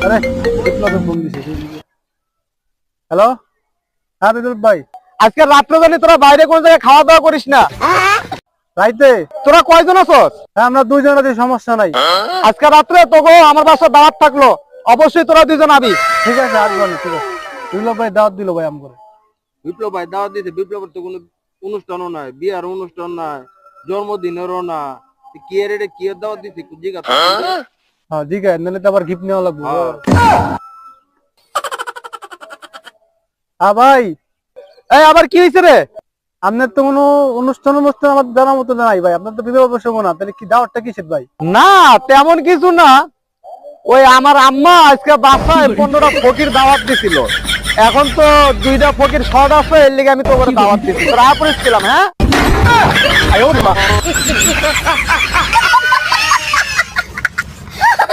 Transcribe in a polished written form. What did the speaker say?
আরে বিপ্লবে ফোন দিছে। হ্যালো, হ্যাঁ বিপ্লব ভাই। আজকে রাত্রে জানি তোরা বাইরে কোন জায়গায় খাওয়া দাওয়া করিস না। রাইতে তোরা কয়জন আছস? হ্যাঁ আমরা দুইজন আছি, সমস্যা নাই। আজকে রাত্রে তোকে আমার বাসায় দাওয়াত থাকলো, অবশ্যই তোরা দুইজন আবি। ঠিক আছে আসবো আমি, ঠিক আছে। বিপ্লব ভাই দাওয়াত দিল ভাই আমগরে। বিপ্লব ভাই দাওয়াত দিতে, বিপ্লবের তো কোনো অনুষ্ঠানও নাই, বিয়ার অনুষ্ঠান নাই, জন্মদিনেরও না, কি এর এটা কি এর দাওয়াত দিতে জিজ্ঞাসা। হ্যাঁ ঠিক আছে, নাহলে তো আবার গিফট নেওয়া লাগবে। হ্যাঁ ভাই, এই আবার কি হয়েছে রে? আপনার তো কোনো অনুষ্ঠান আমার জানার মতো নাই ভাই। আপনার তো বিবাহ প্রসঙ্গ না, তাহলে কি দাওয়াতটা কিসের ভাই? না তেমন কিছু না, ওই আমার আম্মা আজকে বাসায় 15টা ফকির দাওয়াত দিছিল। এখন তো 2টা ফকির শর্ট আছে, এর লিগে আমি তো করে দাওয়াত দিছি। তোরা আপরিস ছিলাম। হ্যাঁ